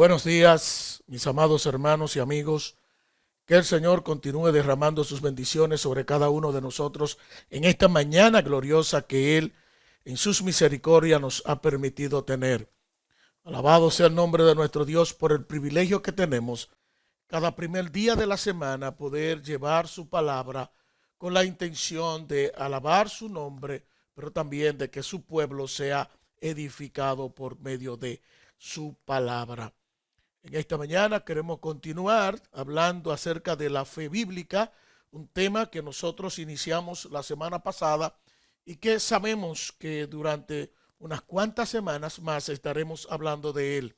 Buenos días, mis amados hermanos y amigos. Que el Señor continúe derramando sus bendiciones sobre cada uno de nosotros en esta mañana gloriosa que Él en sus misericordias nos ha permitido tener. Alabado sea el nombre de nuestro Dios por el privilegio que tenemos cada primer día de la semana poder llevar su palabra con la intención de alabar su nombre, pero también de que su pueblo sea edificado por medio de su palabra. En esta mañana queremos continuar hablando acerca de la fe bíblica, un tema que nosotros iniciamos la semana pasada y que sabemos que durante unas cuantas semanas más estaremos hablando de él.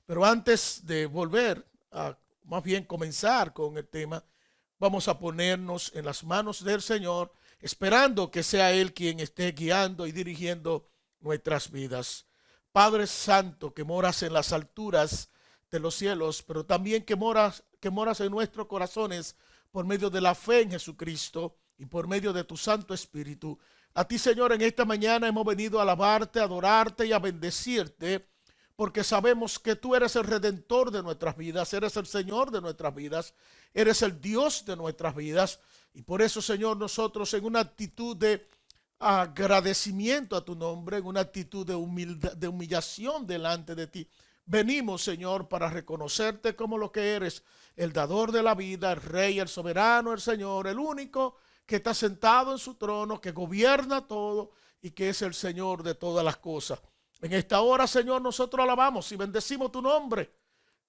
Pero antes de volver a más bien comenzar con el tema, vamos a ponernos en las manos del Señor, esperando que sea Él quien esté guiando y dirigiendo nuestras vidas. Padre Santo, que moras en las alturas de los cielos, pero también que moras en nuestros corazones por medio de la fe en Jesucristo y por medio de tu Santo Espíritu. A ti, Señor, en esta mañana hemos venido a alabarte, a adorarte y a bendecirte, porque sabemos que tú eres el redentor de nuestras vidas, eres el Señor de nuestras vidas, eres el Dios de nuestras vidas. Y por eso, Señor, nosotros en una actitud de agradecimiento a tu nombre, en una actitud de humildad, de humillación delante de ti, venimos, Señor, para reconocerte como lo que eres, el dador de la vida, el Rey, el soberano, el Señor, el único que está sentado en su trono, que gobierna todo y que es el Señor de todas las cosas. En esta hora, Señor, nosotros alabamos y bendecimos tu nombre.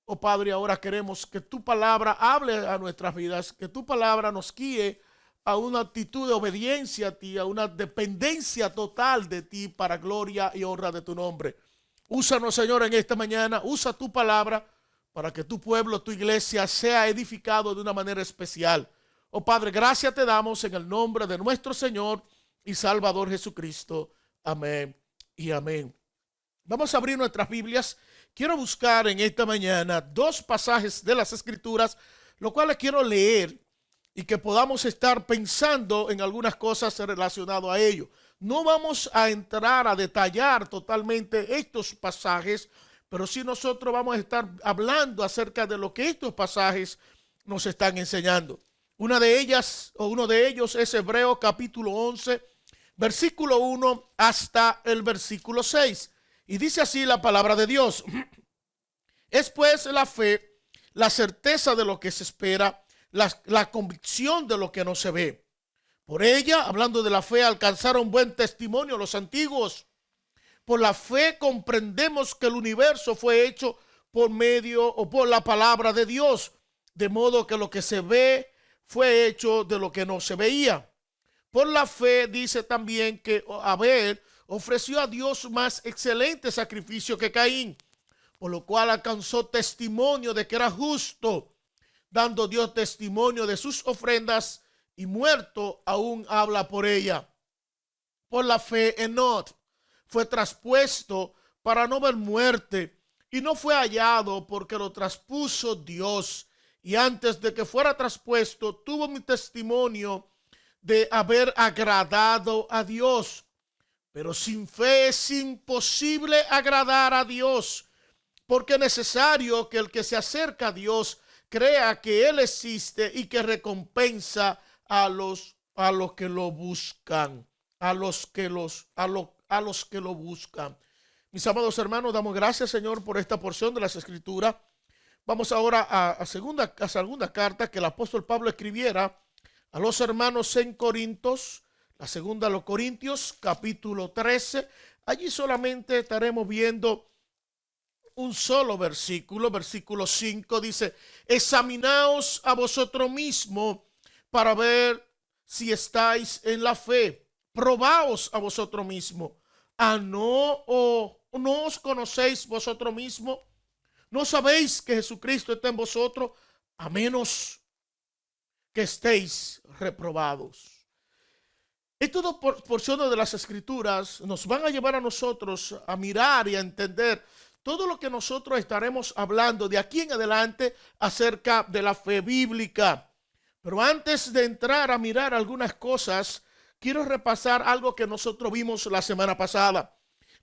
Oh Padre, ahora queremos que tu palabra hable a nuestras vidas, que tu palabra nos guíe a una actitud de obediencia a ti, a una dependencia total de ti para gloria y honra de tu nombre. Úsanos, Señor, en esta mañana, usa tu palabra para que tu pueblo, tu iglesia sea edificado de una manera especial. Oh Padre, gracias te damos en el nombre de nuestro Señor y Salvador Jesucristo. Amén y amén. Vamos a abrir nuestras Biblias. Quiero buscar en esta mañana dos pasajes de las Escrituras, los cuales quiero leer y que podamos estar pensando en algunas cosas relacionadas a ello. No vamos a entrar a detallar totalmente estos pasajes, pero sí nosotros vamos a estar hablando acerca de lo que estos pasajes nos están enseñando. Una de ellas, o uno de ellos, es Hebreos capítulo 11, versículo 1 hasta el versículo 6. Y dice así la palabra de Dios. Es pues la fe, la certeza de lo que se espera, la convicción de lo que no se ve. Por ella, hablando de la fe, alcanzaron buen testimonio los antiguos. Por la fe comprendemos que el universo fue hecho por medio o por la palabra de Dios, de modo que lo que se ve fue hecho de lo que no se veía. Por la fe dice también que Abel ofreció a Dios más excelente sacrificio que Caín, por lo cual alcanzó testimonio de que era justo, dando Dios testimonio de sus ofrendas, y muerto aún habla por ella. Por la fe Enoc fue traspuesto para no ver muerte, y no fue hallado porque lo traspuso Dios, y antes de que fuera traspuesto tuvo mi testimonio de haber agradado a Dios. Pero sin fe es imposible agradar a Dios, porque es necesario que el que se acerca a Dios crea que Él existe y que recompensa a los que lo buscan, a los que lo buscan. Mis amados hermanos, damos gracias, Señor, por esta porción de las Escrituras. Vamos ahora a segunda carta que el apóstol Pablo escribiera a los hermanos en Corintios, la segunda a los Corintios, capítulo 13. Allí solamente estaremos viendo un solo versículo, versículo 5, dice: examinaos a vosotros mismos para ver si estáis en la fe. Probaos a vosotros mismos. ¿No os conocéis vosotros mismos? ¿No sabéis que Jesucristo está en vosotros, a menos que estéis reprobados? Estas dos porciones de las Escrituras nos van a llevar a nosotros a mirar y a entender todo lo que nosotros estaremos hablando de aquí en adelante acerca de la fe bíblica. Pero antes de entrar a mirar algunas cosas, quiero repasar algo que nosotros vimos la semana pasada.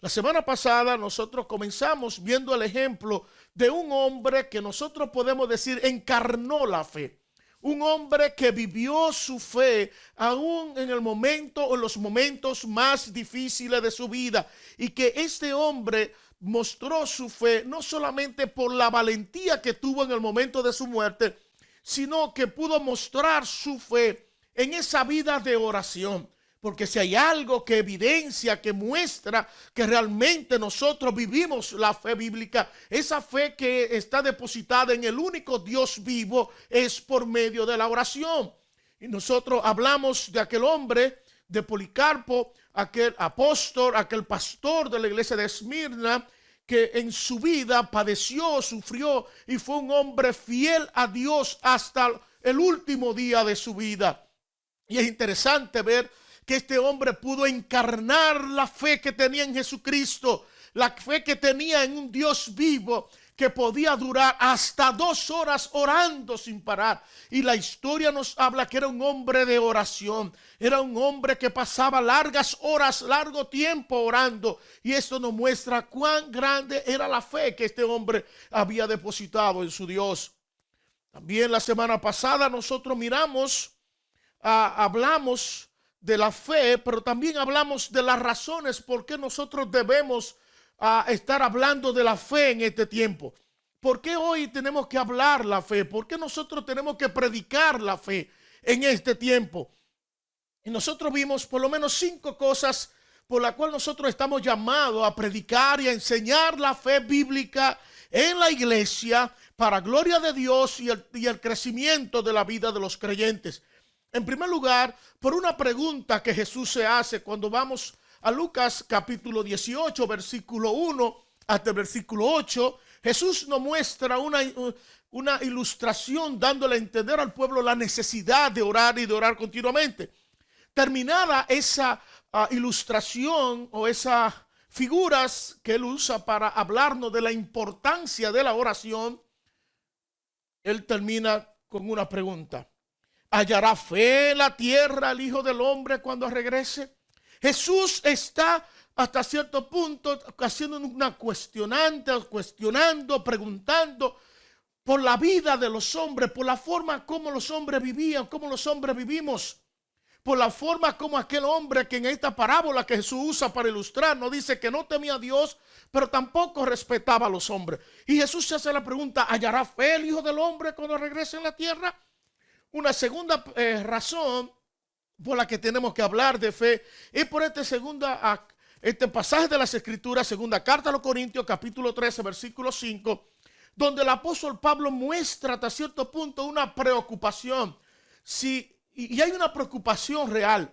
La semana pasada nosotros comenzamos viendo el ejemplo de un hombre que nosotros podemos decir encarnó la fe. Un hombre que vivió su fe aún en el momento o en los momentos más difíciles de su vida, y que este hombre mostró su fe no solamente por la valentía que tuvo en el momento de su muerte, sino que pudo mostrar su fe en esa vida de oración. Porque si hay algo que evidencia, que muestra que realmente nosotros vivimos la fe bíblica, esa fe que está depositada en el único Dios vivo, es por medio de la oración. Y nosotros hablamos de aquel hombre, de Policarpo, aquel apóstol, aquel pastor de la iglesia de Esmirna, que en su vida padeció, sufrió y fue un hombre fiel a Dios hasta el último día de su vida. Y es interesante ver que este hombre pudo encarnar la fe que tenía en Jesucristo, la fe que tenía en un Dios vivo que podía durar hasta 2 horas orando sin parar. Y la historia nos habla que era un hombre de oración, era un hombre que pasaba largas horas, largo tiempo orando. Y esto nos muestra cuán grande era la fe que este hombre había depositado en su Dios. También la semana pasada nosotros hablamos de la fe, pero también hablamos de las razones por qué nosotros debemos estar hablando de la fe en este tiempo. ¿Por qué hoy tenemos que hablar la fe? ¿Por qué nosotros tenemos que predicar la fe en este tiempo? Y nosotros vimos por lo menos 5 cosas por las cuales nosotros estamos llamados a predicar y a enseñar la fe bíblica en la iglesia para gloria de Dios y el crecimiento de la vida de los creyentes. En primer lugar, por una pregunta que Jesús se hace cuando vamos a Lucas capítulo 18, versículo 1 hasta el versículo 8, Jesús nos muestra una ilustración dándole a entender al pueblo la necesidad de orar y de orar continuamente. Terminada esa ilustración o esas figuras que él usa para hablarnos de la importancia de la oración, él termina con una pregunta. ¿Hallará fe en la tierra el Hijo del Hombre cuando regrese? Jesús está hasta cierto punto haciendo una cuestionando, preguntando por la vida de los hombres, por la forma como los hombres vivían, como los hombres vivimos, por la forma como aquel hombre que en esta parábola que Jesús usa para ilustrar nos dice que no temía a Dios, pero tampoco respetaba a los hombres. Y Jesús se hace la pregunta, ¿hallará fe el Hijo del Hombre cuando regrese en la tierra? Una segunda razón por la que tenemos que hablar de fe es por este pasaje de las Escrituras, segunda carta a los Corintios, capítulo 13, versículo 5, donde el apóstol Pablo muestra hasta cierto punto una preocupación. Y hay una preocupación real,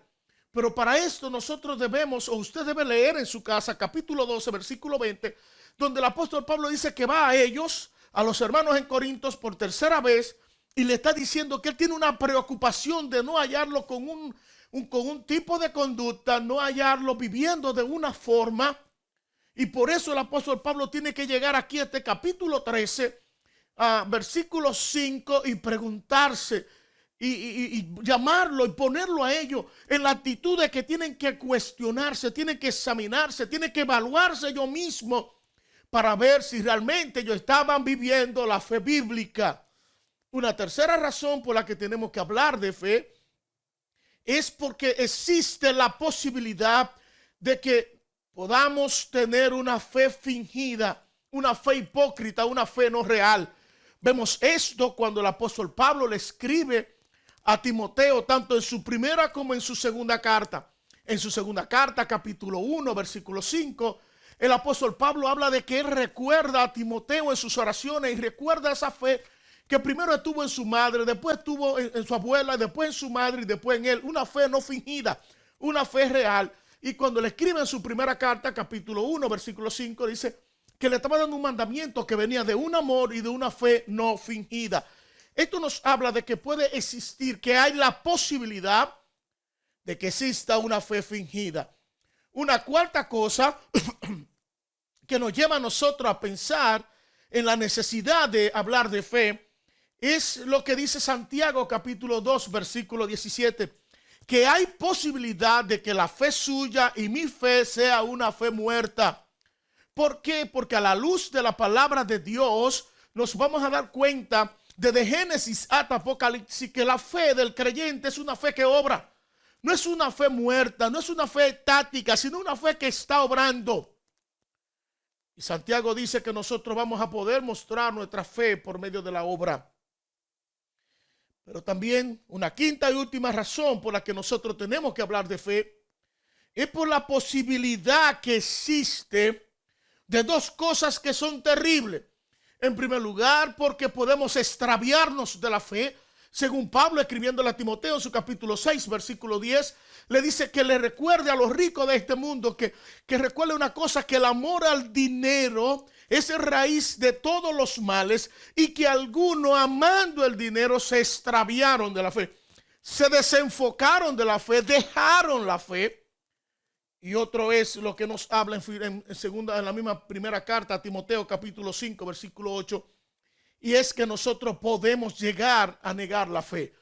pero para esto nosotros debemos, o usted debe leer en su casa, capítulo 12, versículo 20, donde el apóstol Pablo dice que va a ellos, a los hermanos en Corintios, por tercera vez, y le está diciendo que él tiene una preocupación de no hallarlo con un tipo de conducta, no hallarlo viviendo de una forma. Y por eso el apóstol Pablo tiene que llegar aquí a este capítulo 13, versículo 5, y preguntarse y llamarlo y ponerlo a ellos en la actitud de que tienen que cuestionarse, tienen que examinarse, tienen que evaluarse ellos mismos para ver si realmente ellos estaban viviendo la fe bíblica. Una tercera razón por la que tenemos que hablar de fe es porque existe la posibilidad de que podamos tener una fe fingida, una fe hipócrita, una fe no real. Vemos esto cuando el apóstol Pablo le escribe a Timoteo, tanto en su primera como en su segunda carta. En su segunda carta, capítulo 1, versículo 5, el apóstol Pablo habla de que él recuerda a Timoteo en sus oraciones y recuerda esa fe que primero estuvo en su madre, después estuvo en su abuela, después en su madre y después en él. Una fe no fingida, una fe real. Y cuando le escribe en su primera carta, capítulo 1, versículo 5, dice que le estaba dando un mandamiento que venía de un amor y de una fe no fingida. Esto nos habla de que puede existir, que hay la posibilidad de que exista una fe fingida. Una cuarta cosa que nos lleva a nosotros a pensar en la necesidad de hablar de fe es lo que dice Santiago capítulo 2 versículo 17. que hay posibilidad de que la fe suya y mi fe sea una fe muerta. ¿Por qué? Porque a la luz de la palabra de Dios nos vamos a dar cuenta desde Génesis hasta Apocalipsis que la fe del creyente es una fe que obra. No es una fe muerta, no es una fe táctica, sino una fe que está obrando. Y Santiago dice que nosotros vamos a poder mostrar nuestra fe por medio de la obra. Pero también una quinta y última razón por la que nosotros tenemos que hablar de fe es por la posibilidad que existe de dos cosas que son terribles. En primer lugar, porque podemos extraviarnos de la fe. Según Pablo, escribiéndole a Timoteo en su capítulo 6, versículo 10, le dice que le recuerde a los ricos de este mundo, que recuerde una cosa, que el amor al dinero es raíz de todos los males y que algunos, amando el dinero, se extraviaron de la fe, se desenfocaron de la fe, dejaron la fe. Y otro es lo que nos habla en la misma primera carta a Timoteo, capítulo 5, versículo 8, y es que nosotros podemos llegar a negar la fe.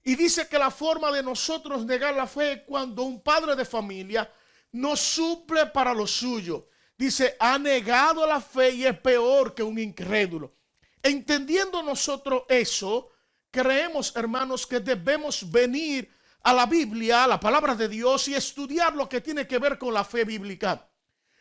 Y dice que la forma de nosotros negar la fe es cuando un padre de familia no suple para lo suyo. Dice, ha negado la fe y es peor que un incrédulo. Entendiendo nosotros eso, creemos, hermanos, que debemos venir a la Biblia, a la palabra de Dios, y estudiar lo que tiene que ver con la fe bíblica.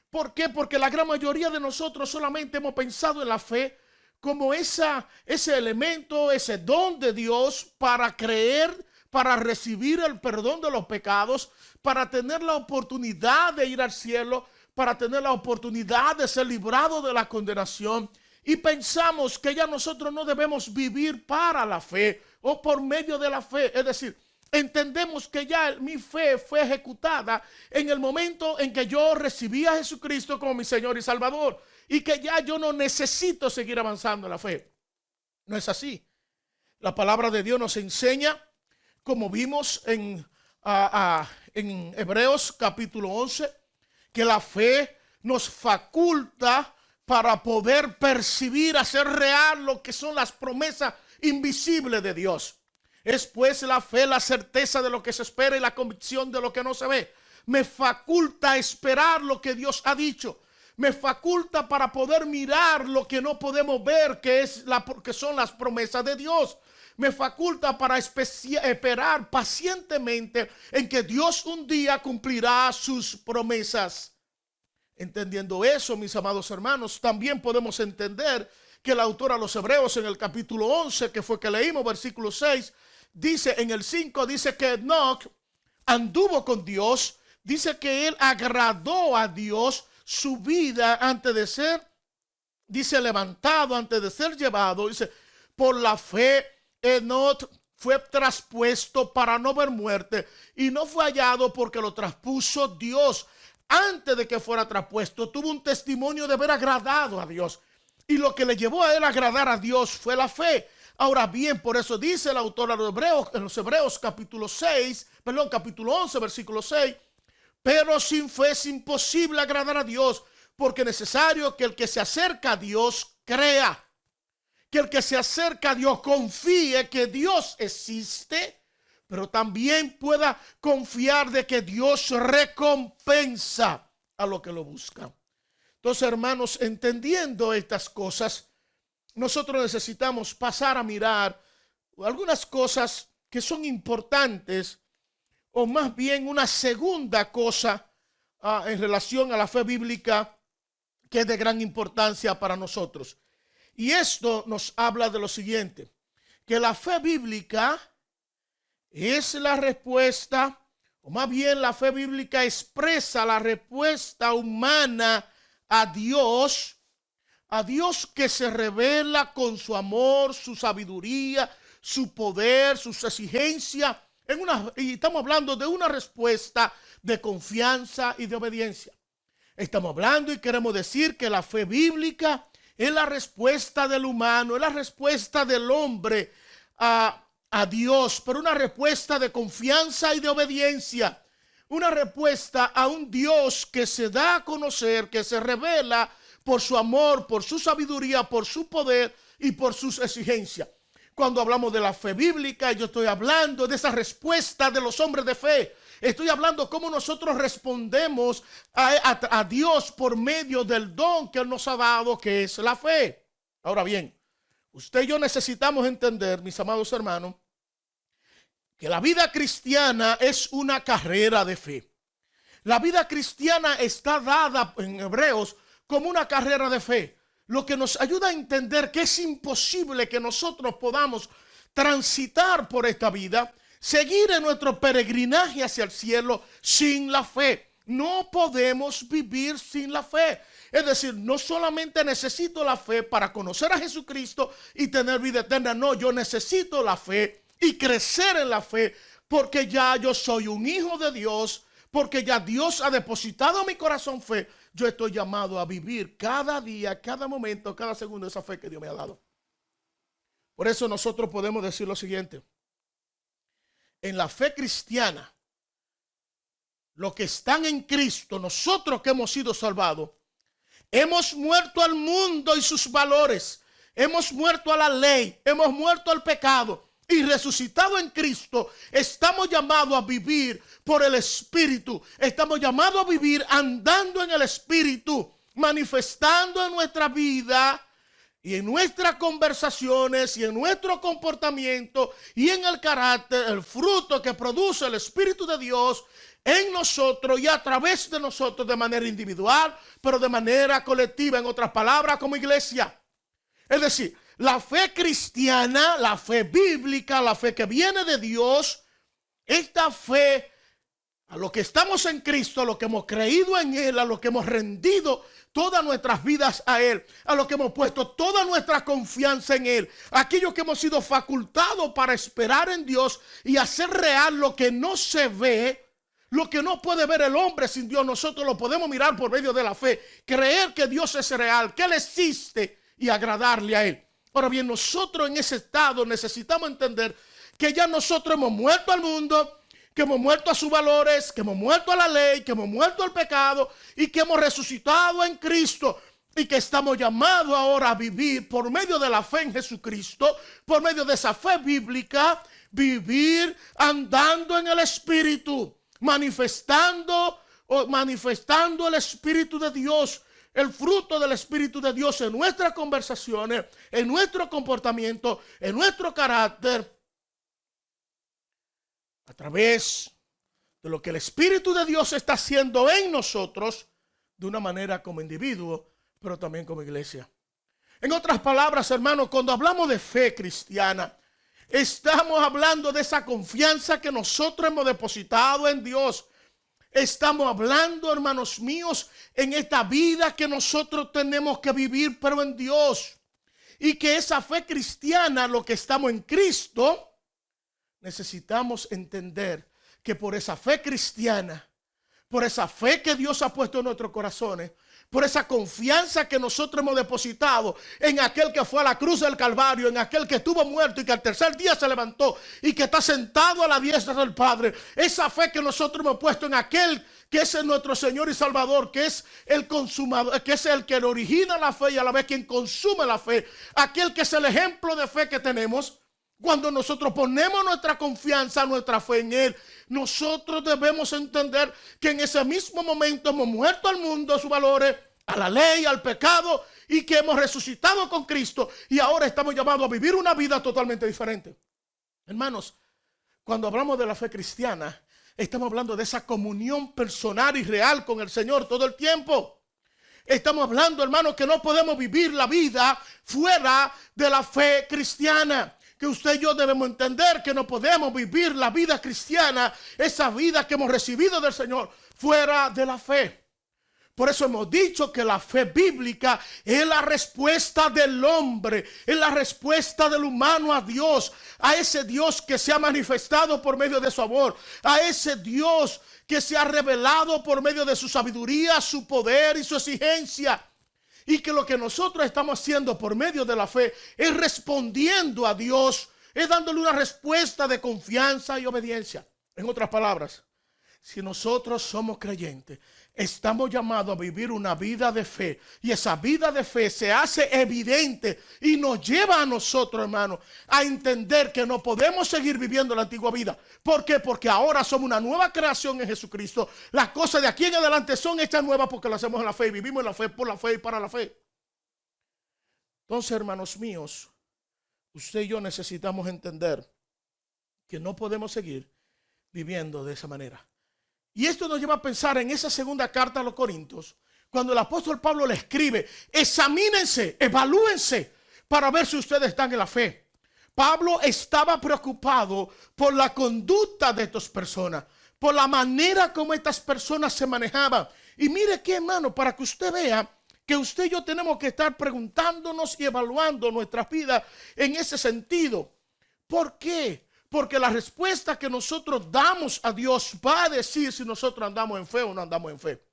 ¿Por qué? Porque la gran mayoría de nosotros solamente hemos pensado en la fe como ese elemento, ese don de Dios para creer, para recibir el perdón de los pecados, para tener la oportunidad de ir al cielo, para tener la oportunidad de ser librado de la condenación. Y pensamos que ya nosotros no debemos vivir para la fe o por medio de la fe. Es decir, entendemos que ya mi fe fue ejecutada en el momento en que yo recibí a Jesucristo como mi Señor y Salvador, y que ya yo no necesito seguir avanzando en la fe. No es así. La palabra de Dios nos enseña, como vimos en Hebreos capítulo 11, que la fe nos faculta para poder percibir, hacer real lo que son las promesas invisibles de Dios. Es pues la fe, la certeza de lo que se espera y la convicción de lo que no se ve. Me faculta esperar lo que Dios ha dicho. Me faculta para poder mirar lo que no podemos ver, que son las promesas de Dios. Me faculta para esperar pacientemente en que Dios un día cumplirá sus promesas. Entendiendo eso, mis amados hermanos, también podemos entender que el autor a los Hebreos en el capítulo 11, que fue que leímos, versículo 6, dice en el 5, dice que Enoc anduvo con Dios, dice que él agradó a Dios, su vida antes de ser, dice, levantado, antes de ser llevado, dice, por la fe Enoc fue traspuesto para no ver muerte y no fue hallado porque lo traspuso Dios. Antes de que fuera traspuesto, tuvo un testimonio de haber agradado a Dios. Y lo que le llevó a él a agradar a Dios fue la fe. Ahora bien, por eso dice el autor a los Hebreos, en los Hebreos capítulo 11, versículo 6, pero sin fe es imposible agradar a Dios, porque es necesario que el que se acerca a Dios crea, que el que se acerca a Dios confíe que Dios existe, pero también pueda confiar de que Dios recompensa a lo que lo busca. Entonces, hermanos, entendiendo estas cosas, nosotros necesitamos pasar a mirar algunas cosas que son importantes, o más bien una segunda cosa en relación a la fe bíblica que es de gran importancia para nosotros. Y esto nos habla de lo siguiente, que la fe bíblica es la respuesta, o más bien la fe bíblica expresa la respuesta humana a Dios que se revela con su amor, su sabiduría, su poder, sus exigencias, y estamos hablando de una respuesta de confianza y de obediencia. Estamos hablando y queremos decir que la fe bíblica es la respuesta del humano, es la respuesta del hombre a Dios, pero una respuesta de confianza y de obediencia, una respuesta a un Dios que se da a conocer, que se revela por su amor, por su sabiduría, por su poder y por sus exigencias. Cuando hablamos de la fe bíblica, yo estoy hablando de esa respuesta de los hombres de fe. Estoy hablando cómo nosotros respondemos a Dios por medio del don que Él nos ha dado, que es la fe. Ahora bien, usted y yo necesitamos entender, mis amados hermanos, que la vida cristiana es una carrera de fe. La vida cristiana está dada en Hebreos como una carrera de fe, lo que nos ayuda a entender que es imposible que nosotros podamos transitar por esta vida, seguir en nuestro peregrinaje hacia el cielo sin la fe. No podemos vivir sin la fe. Es decir, no solamente necesito la fe para conocer a Jesucristo y tener vida eterna. No, yo necesito la fe y crecer en la fe porque ya yo soy un hijo de Dios, porque ya Dios ha depositado en mi corazón fe. Yo estoy llamado a vivir cada día, cada momento, cada segundo esa fe que Dios me ha dado. Por eso nosotros podemos decir lo siguiente. En la fe cristiana, los que están en Cristo, nosotros que hemos sido salvados, hemos muerto al mundo y sus valores, hemos muerto a la ley, hemos muerto al pecado y resucitado en Cristo. Estamos llamados a vivir por el Espíritu, estamos llamados a vivir andando en el Espíritu, manifestando en nuestra vida y en nuestras conversaciones y en nuestro comportamiento y en el carácter, el fruto que produce el Espíritu de Dios en nosotros y a través de nosotros de manera individual, pero de manera colectiva, en otras palabras, como iglesia. Es decir, la fe cristiana, la fe bíblica, la fe que viene de Dios, esta fe a lo que estamos en Cristo, a lo que hemos creído en Él, a lo que hemos rendido todas nuestras vidas a Él, a lo que hemos puesto toda nuestra confianza en Él, aquellos que hemos sido facultados para esperar en Dios y hacer real lo que no se ve, lo que no puede ver el hombre sin Dios. Nosotros lo podemos mirar por medio de la fe, creer que Dios es real, que Él existe y agradarle a Él. Ahora bien, nosotros en ese estado necesitamos entender que ya nosotros hemos muerto al mundo, que hemos muerto a sus valores, que hemos muerto a la ley, que hemos muerto al pecado y que hemos resucitado en Cristo y que estamos llamados ahora a vivir por medio de la fe en Jesucristo, por medio de esa fe bíblica, vivir andando en el Espíritu, manifestando el Espíritu de Dios, el fruto del Espíritu de Dios en nuestras conversaciones, en nuestro comportamiento, en nuestro carácter, a través de lo que el Espíritu de Dios está haciendo en nosotros de una manera como individuo, pero también como iglesia. En otras palabras, hermanos, cuando hablamos de fe cristiana, estamos hablando de esa confianza que nosotros hemos depositado en Dios. Estamos hablando, hermanos míos, en esta vida que nosotros tenemos que vivir, pero en Dios. Y que esa fe cristiana, lo que estamos en Cristo, necesitamos entender que por esa fe cristiana, por esa fe que Dios ha puesto en nuestros corazones, por esa confianza que nosotros hemos depositado en aquel que fue a la cruz del Calvario, en aquel que estuvo muerto y que al tercer día se levantó y que está sentado a la diestra del Padre, esa fe que nosotros hemos puesto en aquel que es nuestro Señor y Salvador, que es el consumador, que es el que origina la fe y a la vez quien consume la fe, aquel que es el ejemplo de fe que tenemos. Cuando nosotros ponemos nuestra confianza, nuestra fe en Él, nosotros debemos entender que en ese mismo momento hemos muerto al mundo, a sus valores, a la ley, al pecado, y que hemos resucitado con Cristo y ahora estamos llamados a vivir una vida totalmente diferente. Hermanos, cuando hablamos de la fe cristiana, estamos hablando de esa comunión personal y real con el Señor todo el tiempo. Estamos hablando, hermanos, que no podemos vivir la vida fuera de la fe cristiana. Que usted y yo debemos entender que no podemos vivir la vida cristiana, esa vida que hemos recibido del Señor, fuera de la fe. Por eso hemos dicho que la fe bíblica es la respuesta del hombre, es la respuesta del humano a Dios, a ese Dios que se ha manifestado por medio de su amor, a ese Dios que se ha revelado por medio de su sabiduría, su poder y su exigencia. Y que lo que nosotros estamos haciendo por medio de la fe es respondiendo a Dios, es dándole una respuesta de confianza y obediencia. En otras palabras, Si nosotros somos creyentes, estamos llamados a vivir una vida de fe. Y esa vida de fe se hace evidente y nos lleva a nosotros, hermanos, a entender que no podemos seguir viviendo la antigua vida. ¿Por qué? Porque ahora somos una nueva creación en Jesucristo. Las cosas de aquí en adelante son hechas nuevas porque las hacemos en la fe y vivimos en la fe, por la fe y para la fe. Entonces, hermanos míos, usted y yo necesitamos entender que no podemos seguir viviendo de esa manera. Y esto nos lleva a pensar en esa segunda carta a los Corintios, cuando el apóstol Pablo le escribe: examínense, evalúense para ver si ustedes están en la fe. Pablo estaba preocupado por la conducta de estas personas, por la manera como estas personas se manejaban. Y mire qué, hermano, para que usted vea que usted y yo tenemos que estar preguntándonos y evaluando nuestras vidas en ese sentido. ¿Por qué? Porque la respuesta que nosotros damos a Dios va a decir si nosotros andamos en fe o no andamos en fe.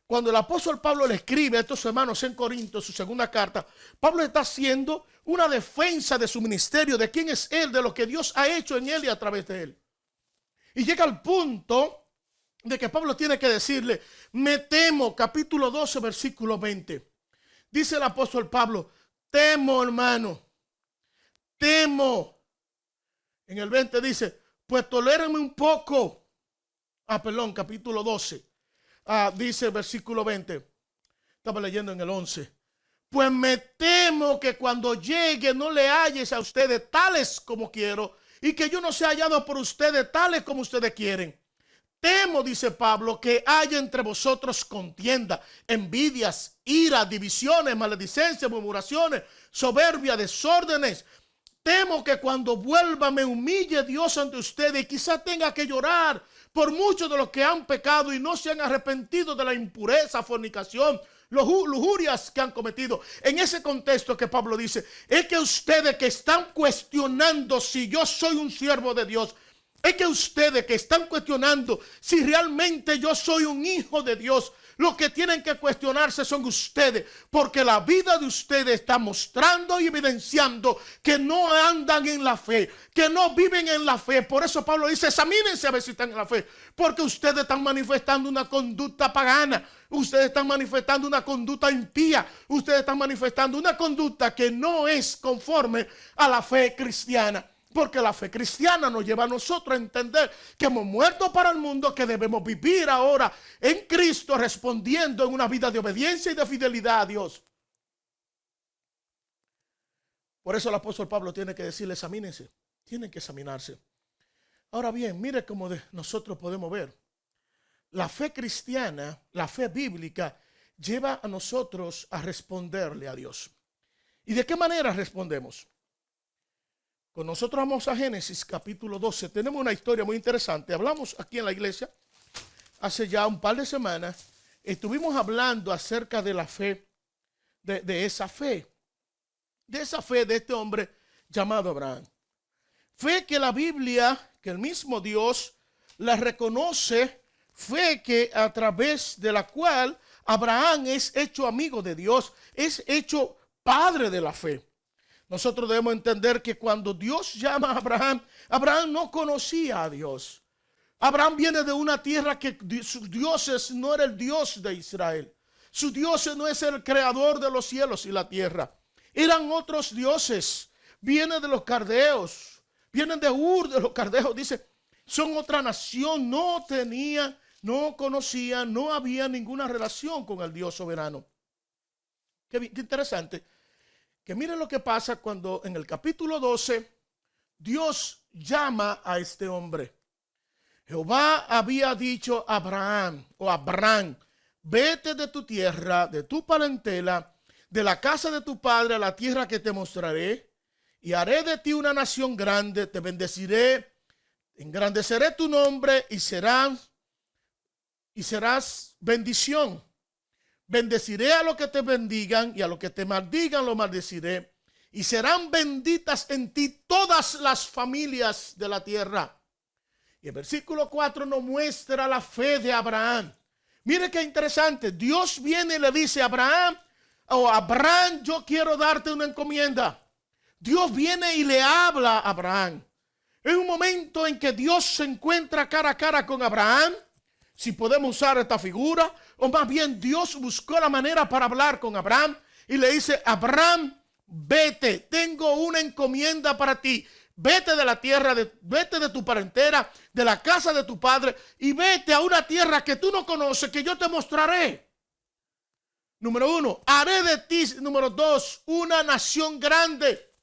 Cuando el apóstol Pablo le escribe a estos hermanos en Corinto, su segunda carta, Pablo está haciendo una defensa de su ministerio, de quién es él, de lo que Dios ha hecho en él y a través de él. Y llega al punto de que Pablo tiene que decirle: me temo, capítulo 12, versículo 20. Dice el apóstol Pablo: temo, hermano, temo. En el 20 dice: pues tolérenme un poco. Capítulo 12. Dice el versículo 20. Estaba leyendo en el 11. Pues me temo que cuando llegue no le halles a ustedes tales como quiero, y que yo no sea hallado por ustedes tales como ustedes quieren. Temo, dice Pablo, que haya entre vosotros contienda, envidias, ira, divisiones, maledicencias, murmuraciones, soberbia, desórdenes. Temo que cuando vuelva me humille Dios ante ustedes y quizás tenga que llorar por muchos de los que han pecado y no se han arrepentido de la impureza, fornicación, lujurias que han cometido. En ese contexto que Pablo dice, es que ustedes que están cuestionando si yo soy un siervo de Dios, es que ustedes que están cuestionando si realmente yo soy un hijo de Dios, lo que tienen que cuestionarse son ustedes, porque la vida de ustedes está mostrando y evidenciando que no andan en la fe, que no viven en la fe. Por eso Pablo dice: examínense a ver si están en la fe, porque ustedes están manifestando una conducta pagana, ustedes están manifestando una conducta impía, ustedes están manifestando una conducta que no es conforme a la fe cristiana. Porque la fe cristiana nos lleva a nosotros a entender que hemos muerto para el mundo, que debemos vivir ahora en Cristo respondiendo en una vida de obediencia y de fidelidad a Dios. Por eso el apóstol Pablo tiene que decirle: examínense, tienen que examinarse. Ahora bien, mire cómo nosotros podemos ver. La fe cristiana, la fe bíblica, lleva a nosotros a responderle a Dios. ¿Y de qué manera respondemos? Con nosotros vamos a Génesis capítulo 12. Tenemos una historia muy interesante. Hablamos aquí en la iglesia hace ya un par de semanas. Estuvimos hablando acerca de la fe, de esa fe de este hombre llamado Abraham. Fe que la Biblia, que el mismo Dios la reconoce, fe que a través de la cual Abraham es hecho amigo de Dios, es hecho padre de la fe. Nosotros debemos entender que cuando Dios llama a Abraham, Abraham no conocía a Dios. Abraham viene de una tierra que sus dioses no era el Dios de Israel. Su Dios no es el creador de los cielos y la tierra. Eran otros dioses. Viene de los caldeos. Vienen de Ur de los caldeos. Dice, son otra nación. No conocía, no había ninguna relación con el Dios soberano. Qué interesante. Que miren lo que pasa cuando en el capítulo 12 Dios llama a este hombre. Jehová había dicho a Abraham, vete de tu tierra, de tu parentela, de la casa de tu padre a la tierra que te mostraré, y haré de ti una nación grande, te bendeciré, engrandeceré tu nombre y serás bendición. Bendeciré a los que te bendigan y a los que te maldigan los maldeciré. Y serán benditas en ti todas las familias de la tierra. Y el versículo 4 nos muestra la fe de Abraham. Mire qué interesante. Dios viene y le dice a Abraham, Abraham, yo quiero darte una encomienda. Dios viene y le habla a Abraham. En un momento en que Dios se encuentra cara a cara con Abraham, si podemos usar esta figura, o más bien Dios buscó la manera para hablar con Abraham y le dice: Abraham, vete, tengo una encomienda para ti. Vete de la tierra, vete de tu parentela, de la casa de tu padre, y vete a una tierra que tú no conoces, que yo te mostraré. Número 1, haré de ti, número 2, una nación grande.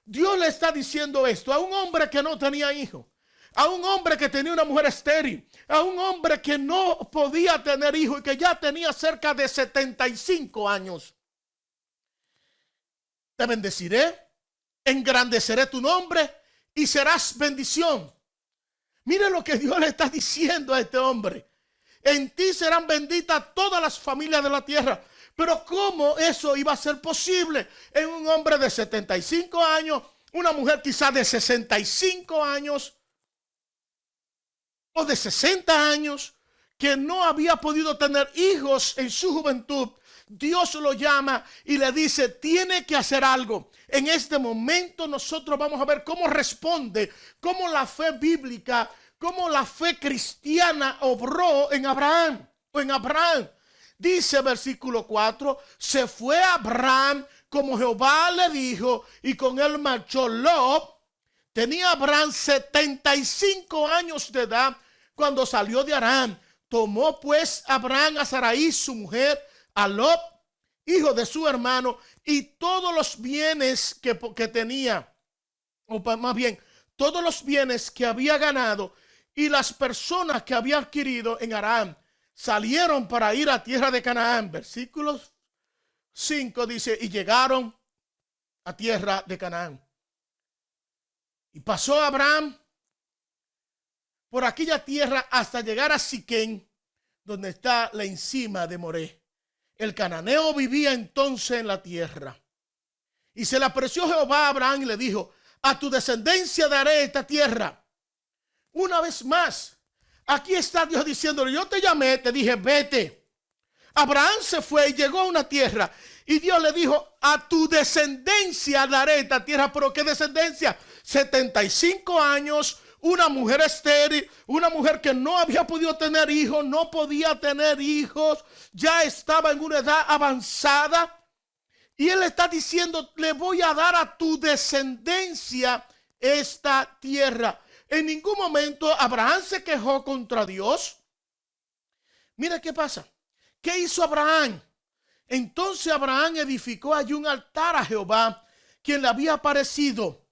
Dios le está diciendo esto a un hombre que no tenía hijo, a un hombre que tenía una mujer estéril, a un hombre que no podía tener hijo y que ya tenía cerca de 75 años. Te bendeciré, engrandeceré tu nombre y serás bendición. Mire lo que Dios le está diciendo a este hombre. En ti serán benditas todas las familias de la tierra. Pero ¿cómo eso iba a ser posible en un hombre de 75 años, una mujer quizás de 65 años o de 60 años, que no había podido tener hijos en su juventud? Dios lo llama y le dice: tiene que hacer algo. En este momento nosotros vamos a ver cómo responde, cómo la fe bíblica, cómo la fe cristiana obró en Abraham. Dice versículo 4: se fue Abraham como Jehová le dijo, y con él marchó Lot. Tenía Abraham 75 años de edad cuando salió de Harán. Tomó pues Abraham a Sarai su mujer, a Lot, hijo de su hermano, y todos los bienes que tenía, o más bien, todos los bienes que había ganado y las personas que había adquirido en Harán. Salieron para ir a tierra de Canaán. Versículo 5 dice: y llegaron a tierra de Canaán. Y pasó Abraham por aquella tierra hasta llegar a Siquén, donde está la encima de Moré. El cananeo vivía entonces en la tierra. Y se le apareció Jehová a Abraham y le dijo: a tu descendencia daré esta tierra. Una vez más, aquí está Dios diciéndole: yo te llamé, te dije vete. Abraham se fue y llegó a una tierra. Y Dios le dijo: a tu descendencia daré esta tierra. ¿Pero qué descendencia? 75 años, una mujer estéril, una mujer que no había podido tener hijos, no podía tener hijos, ya estaba en una edad avanzada. Y él está diciendo: le voy a dar a tu descendencia esta tierra. En ningún momento Abraham se quejó contra Dios. Mira qué pasa. ¿Qué hizo Abraham? Entonces Abraham edificó allí un altar a Jehová, quien le había aparecido.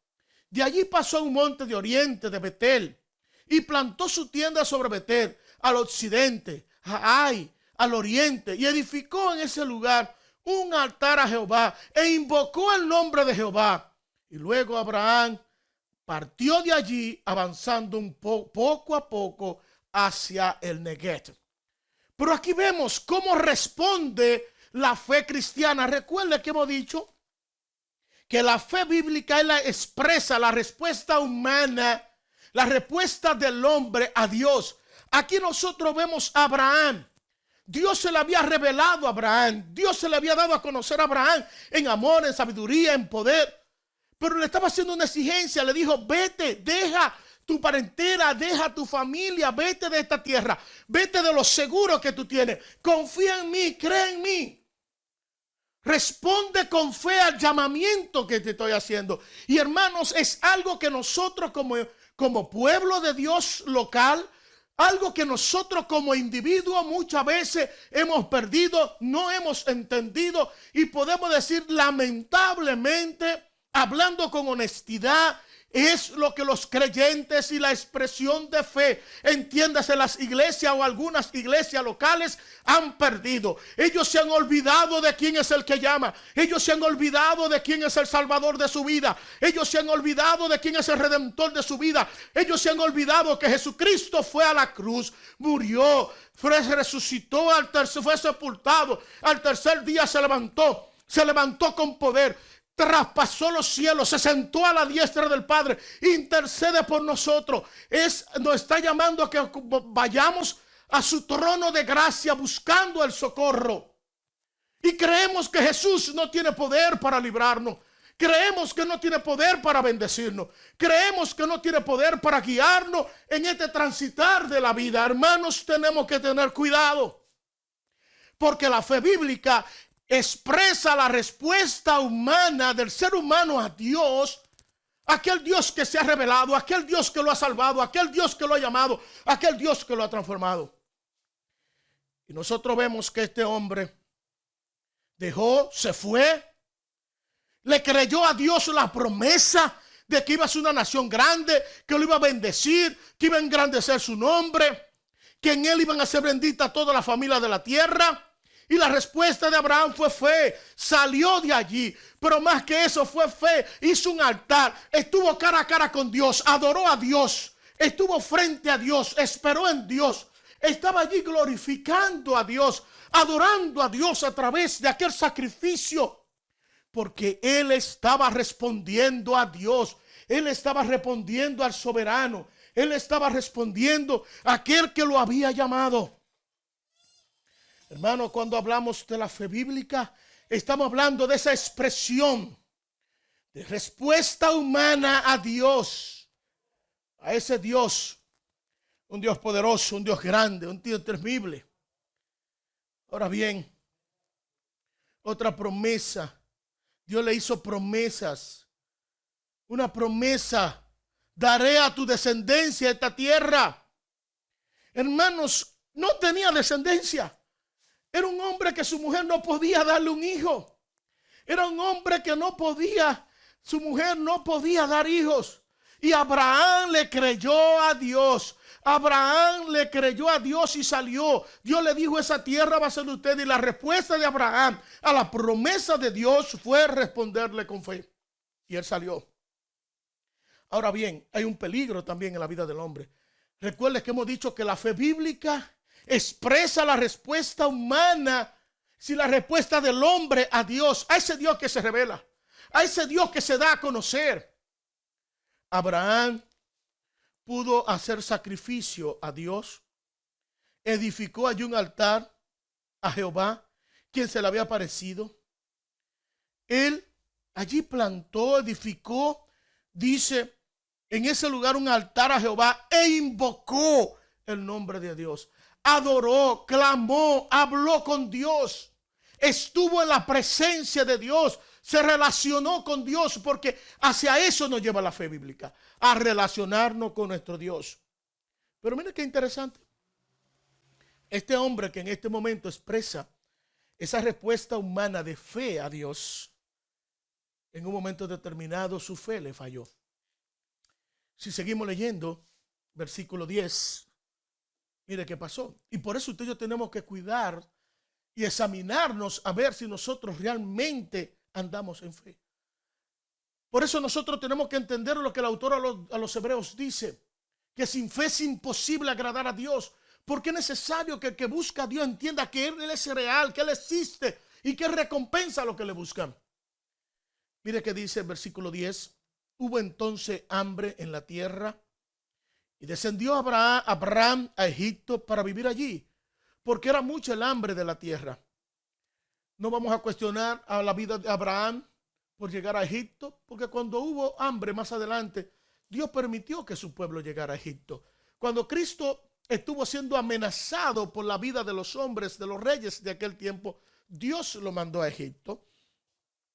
De allí pasó a un monte de oriente de Betel y plantó su tienda sobre Betel, al occidente, a Ai, al oriente, y edificó en ese lugar un altar a Jehová e invocó el nombre de Jehová. Y luego Abraham partió de allí, avanzando poco a poco hacia el Negev. Pero aquí vemos cómo responde la fe cristiana. Recuerde que hemos dicho que la fe bíblica es la expresa la respuesta humana, la respuesta del hombre a Dios. Aquí nosotros vemos a Abraham. Dios se le había revelado a Abraham. Dios se le había dado a conocer a Abraham en amor, en sabiduría, en poder. Pero le estaba haciendo una exigencia. Le dijo: vete, deja tu parentela, deja tu familia, vete de esta tierra, vete de lo seguro que tú tienes. Confía en mí, cree en mí. Responde con fe al llamamiento que te estoy haciendo. Y hermanos, es algo que nosotros como pueblo de Dios local, algo que nosotros como individuos muchas veces hemos perdido, no hemos entendido, y podemos decir lamentablemente, hablando con honestidad, es lo que los creyentes y la expresión de fe, entiéndase las iglesias o algunas iglesias locales, han perdido. Ellos se han olvidado de quién es el que llama. Ellos se han olvidado de quién es el salvador de su vida. Ellos se han olvidado de quién es el redentor de su vida. Ellos se han olvidado que Jesucristo fue a la cruz, murió, resucitó, fue sepultado, al tercer día se levantó con poder. Traspasó los cielos, se sentó a la diestra del Padre, intercede por nosotros. Nos está llamando a que vayamos a su trono de gracia buscando el socorro. Y creemos que Jesús no tiene poder para librarnos. Creemos que no tiene poder para bendecirnos. Creemos que no tiene poder para guiarnos en este transitar de la vida. Hermanos, tenemos que tener cuidado. Porque la fe bíblica expresa la respuesta humana del ser humano a Dios. Aquel Dios que se ha revelado, aquel Dios que lo ha salvado, aquel Dios que lo ha llamado, aquel Dios que lo ha transformado. Y nosotros vemos que este hombre dejó, se fue, le creyó a Dios la promesa de que iba a ser una nación grande, que lo iba a bendecir, que iba a engrandecer su nombre, que en él iban a ser benditas todas las familias de la tierra. Y la respuesta de Abraham fue fe. Salió de allí, pero más que eso fue fe. Hizo un altar, estuvo cara a cara con Dios, adoró a Dios, estuvo frente a Dios, esperó en Dios. Estaba allí glorificando a Dios, adorando a Dios a través de aquel sacrificio. Porque él estaba respondiendo a Dios. Él estaba respondiendo al soberano. Él estaba respondiendo a aquel que lo había llamado. Hermano, cuando hablamos de la fe bíblica, estamos hablando de esa expresión de respuesta humana a Dios. A ese Dios, un Dios poderoso, un Dios grande, un Dios temible. Ahora bien, otra promesa. Dios le hizo promesas. Una promesa. Daré a tu descendencia esta tierra. Hermanos, no tenía descendencia. Era un hombre que su mujer no podía darle un hijo. Era un hombre que no podía, su mujer no podía dar hijos. Y Abraham le creyó a Dios. Abraham le creyó a Dios y salió. Dios le dijo, esa tierra va a ser de usted. Y la respuesta de Abraham a la promesa de Dios fue responderle con fe. Y él salió. Ahora bien, hay un peligro también en la vida del hombre. Recuerde que hemos dicho que la fe bíblica expresa la respuesta humana, si la respuesta del hombre a Dios, a ese Dios que se revela, a ese Dios que se da a conocer. Abraham pudo hacer sacrificio a Dios, edificó allí un altar a Jehová, quien se le había aparecido. Él allí plantó, edificó, dice, en ese lugar un altar a Jehová e invocó el nombre de Dios. Adoró, clamó, habló con Dios, estuvo en la presencia de Dios, se relacionó con Dios, porque hacia eso nos lleva la fe bíblica, a relacionarnos con nuestro Dios. Pero mire qué interesante. Este hombre que en este momento expresa esa respuesta humana de fe a Dios, en un momento determinado su fe le falló. Si seguimos leyendo, versículo 10, mire qué pasó. Y por eso usted y yo tenemos que cuidar y examinarnos a ver si nosotros realmente andamos en fe. Por eso nosotros tenemos que entender lo que el autor a los hebreos dice, que sin fe es imposible agradar a Dios, porque es necesario que el que busca a Dios entienda que Él es real, que Él existe y que Él recompensa a los que le buscan. Mire que dice el versículo 10, hubo entonces hambre en la tierra y descendió Abraham a Egipto para vivir allí, porque era mucho el hambre de la tierra. No vamos a cuestionar a la vida de Abraham por llegar a Egipto, porque cuando hubo hambre más adelante, Dios permitió que su pueblo llegara a Egipto. Cuando Cristo estuvo siendo amenazado por la vida de los hombres, de los reyes de aquel tiempo, Dios lo mandó a Egipto.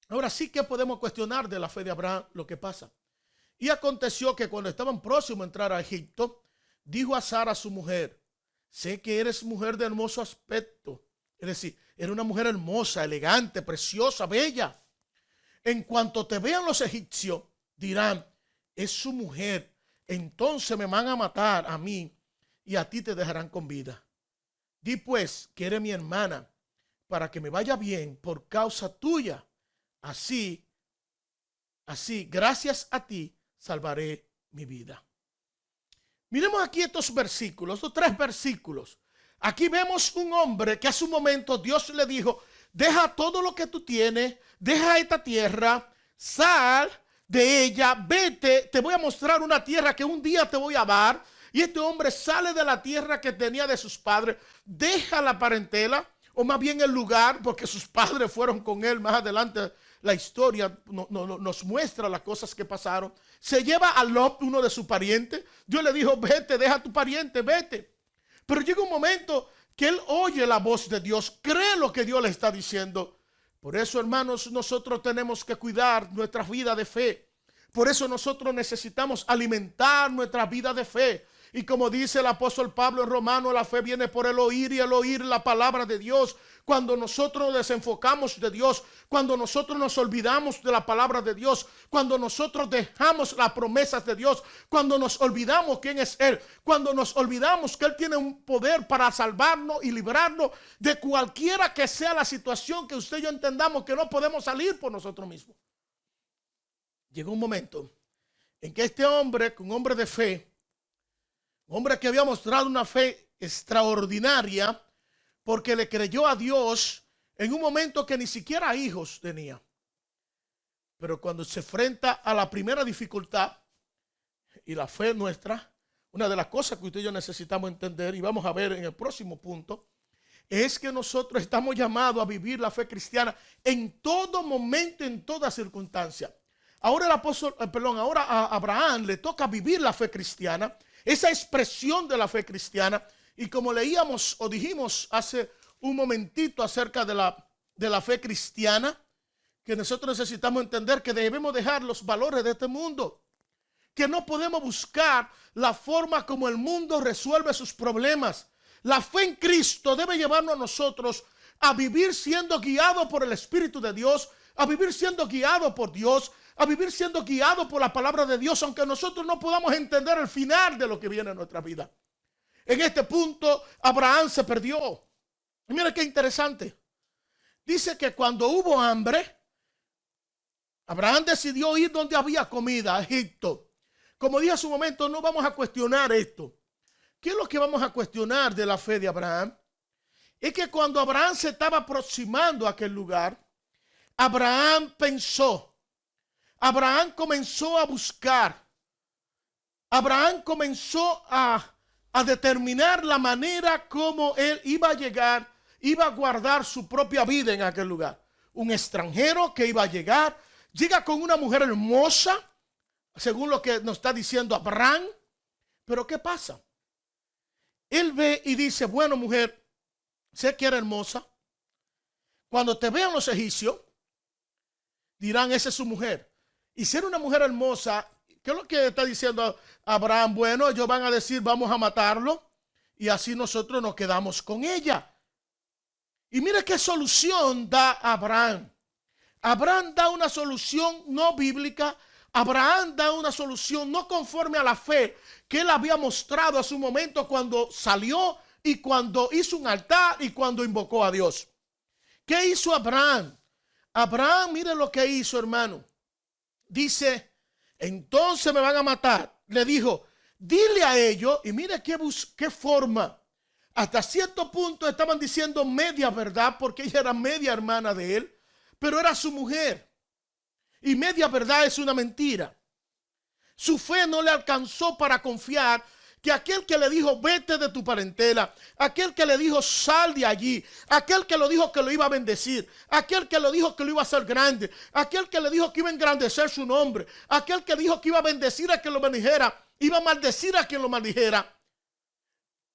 Ahora sí que podemos cuestionar de la fe de Abraham lo que pasa. Y aconteció que cuando estaban próximos a entrar a Egipto, dijo a Sara, su mujer, sé que eres mujer de hermoso aspecto. Es decir, era una mujer hermosa, elegante, preciosa, bella. En cuanto te vean los egipcios, dirán, es su mujer. Entonces me van a matar a mí y a ti te dejarán con vida. Di pues que eres mi hermana, para que me vaya bien por causa tuya. Así, gracias a ti, salvaré mi vida. Miremos aquí estos versículos, estos 3 versículos. Aquí vemos un hombre que a su momento Dios le dijo, deja todo lo que tú tienes, deja esta tierra, sal de ella, vete, te voy a mostrar una tierra que un día te voy a dar. Y este hombre sale de la tierra que tenía de sus padres, deja la parentela, o más bien el lugar, porque sus padres fueron con él más adelante la historia nos muestra las cosas que pasaron. Se lleva a Lot, uno de sus parientes. Dios le dijo, vete, deja a tu pariente, vete. Pero llega un momento que él oye la voz de Dios, cree lo que Dios le está diciendo. Por eso, hermanos, nosotros tenemos que cuidar nuestra vida de fe. Por eso nosotros necesitamos alimentar nuestra vida de fe. Y como dice el apóstol Pablo en Romanos, la fe viene por el oír y el oír la palabra de Dios. Cuando nosotros nos desenfocamos de Dios, cuando nosotros nos olvidamos de la palabra de Dios, cuando nosotros dejamos las promesas de Dios, cuando nos olvidamos quién es Él, cuando nos olvidamos que Él tiene un poder para salvarnos y librarnos de cualquiera que sea la situación que usted y yo entendamos que no podemos salir por nosotros mismos. Llegó un momento en que este hombre, un hombre de fe, un hombre que había mostrado una fe extraordinaria porque le creyó a Dios en un momento que ni siquiera hijos tenía. Pero cuando se enfrenta a la primera dificultad y la fe nuestra, una de las cosas que usted y yo necesitamos entender, y vamos a ver en el próximo punto, es que nosotros estamos llamados a vivir la fe cristiana en todo momento, en toda circunstancia. Ahora ahora a Abraham le toca vivir la fe cristiana, esa expresión de la fe cristiana. Y como leíamos o dijimos hace un momentito acerca de la fe cristiana, que nosotros necesitamos entender que debemos dejar los valores de este mundo, que no podemos buscar la forma como el mundo resuelve sus problemas. La fe en Cristo debe llevarnos a nosotros a vivir siendo guiados por el Espíritu de Dios, a vivir siendo guiados por Dios, a vivir siendo guiados por la palabra de Dios, aunque nosotros no podamos entender el final de lo que viene en nuestra vida. En este punto, Abraham se perdió. Y mira qué interesante. Dice que cuando hubo hambre, Abraham decidió ir donde había comida, a Egipto. Como dije hace un momento, no vamos a cuestionar esto. ¿Qué es lo que vamos a cuestionar de la fe de Abraham? Es que cuando Abraham se estaba aproximando a aquel lugar, Abraham pensó, Abraham comenzó a buscar, Abraham comenzó a determinar la manera como él iba a llegar, iba a guardar su propia vida en aquel lugar. Un extranjero que iba a llegar, llega con una mujer hermosa, según lo que nos está diciendo Abraham. Pero ¿qué pasa? Él ve y dice, bueno, mujer, sé que eres hermosa. Cuando te vean los egipcios, dirán, esa es su mujer. Y ser una mujer hermosa, ¿qué es lo que está diciendo Abraham? Bueno, ellos van a decir, vamos a matarlo, y así nosotros nos quedamos con ella. Y mire qué solución da Abraham. Abraham da una solución no bíblica. Abraham da una solución no conforme a la fe que él había mostrado a su momento cuando salió y cuando hizo un altar y cuando invocó a Dios. ¿Qué hizo Abraham? Abraham, mire lo que hizo, hermano. Dice, entonces me van a matar. Le dijo, dile a ellos, y mire qué forma. Hasta cierto punto estaban diciendo media verdad, porque ella era media hermana de él, pero era su mujer. Y media verdad es una mentira. Su fe no le alcanzó para confiar que aquel que le dijo vete de tu parentela, aquel que le dijo sal de allí, aquel que lo dijo que lo iba a bendecir, aquel que lo dijo que lo iba a hacer grande, aquel que le dijo que iba a engrandecer su nombre, aquel que dijo que iba a bendecir a quien lo bendijera, iba a maldecir a quien lo maldijera,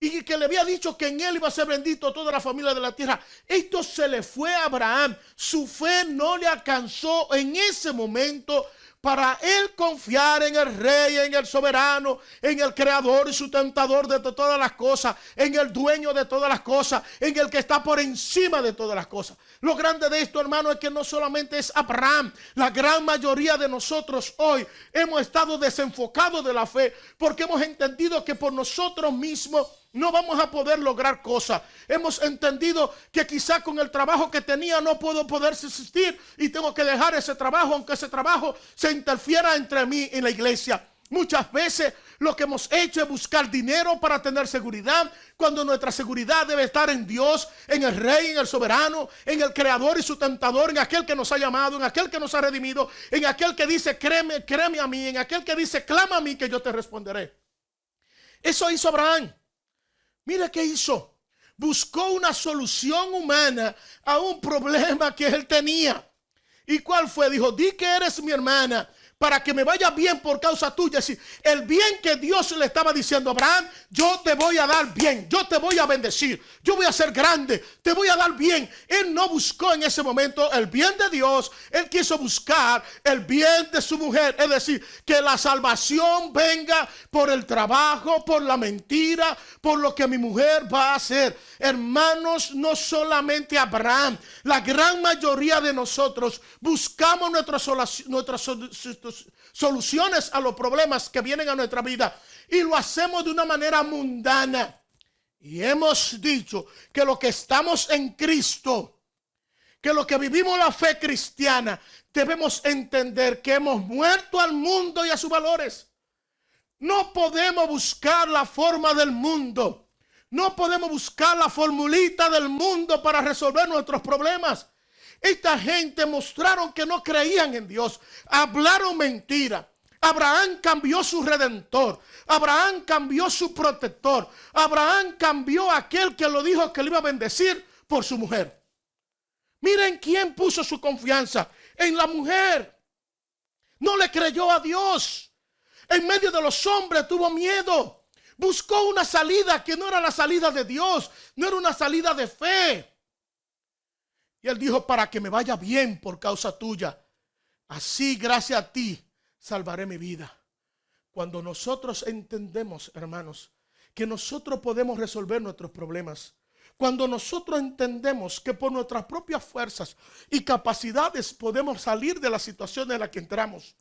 y que le había dicho que en él iba a ser bendito toda la familia de la tierra. Esto se le fue a Abraham. Su fe no le alcanzó en ese momento para él confiar en el rey, en el soberano, en el creador y sustentador de todas las cosas, en el dueño de todas las cosas, en el que está por encima de todas las cosas. Lo grande de esto, hermano, es que no solamente es Abraham. La gran mayoría de nosotros hoy hemos estado desenfocados de la fe porque hemos entendido que por nosotros mismos no vamos a poder lograr cosas. Hemos entendido que quizá con el trabajo que tenía no puedo poder subsistir y tengo que dejar ese trabajo, aunque ese trabajo se interfiera entre mí y la iglesia. Muchas veces lo que hemos hecho es buscar dinero para tener seguridad, cuando nuestra seguridad debe estar en Dios, en el Rey, en el soberano, en el creador y sustentador, en aquel que nos ha llamado, en aquel que nos ha redimido, en aquel que dice créeme a mí, en aquel que dice clama a mí que yo te responderé. Eso hizo Abraham. Mira qué hizo. Buscó una solución humana a un problema que él tenía. ¿Y cuál fue? Dijo, di que eres mi hermana para que me vaya bien por causa tuya. Es decir, el bien que Dios le estaba diciendo a Abraham, yo te voy a dar bien, yo te voy a bendecir, yo voy a ser grande, te voy a dar bien. Él no buscó en ese momento el bien de Dios, él quiso buscar el bien de su mujer. Es decir, que la salvación venga por el trabajo, por la mentira, por lo que mi mujer va a hacer. Hermanos, no solamente Abraham, la gran mayoría de nosotros buscamos nuestras soluciones a los problemas que vienen a nuestra vida y lo hacemos de una manera mundana. Y hemos dicho que lo que estamos en Cristo, que lo que vivimos la fe cristiana, debemos entender que hemos muerto al mundo y a sus valores. No podemos buscar la forma del mundo. No podemos buscar la formulita del mundo para resolver nuestros problemas. Esta gente mostraron que no creían en Dios. Hablaron mentira. Abraham cambió su redentor. Abraham cambió su protector. Abraham cambió a aquel que lo dijo que le iba a bendecir por su mujer. Miren quién puso su confianza en la mujer. No le creyó a Dios. En medio de los hombres tuvo miedo. Buscó una salida que no era la salida de Dios. No era una salida de fe. Y él dijo, para que me vaya bien por causa tuya, así gracias a ti salvaré mi vida. Cuando nosotros entendemos, hermanos, que nosotros podemos resolver nuestros problemas, cuando nosotros entendemos que por nuestras propias fuerzas y capacidades podemos salir de la situación en la que entramos,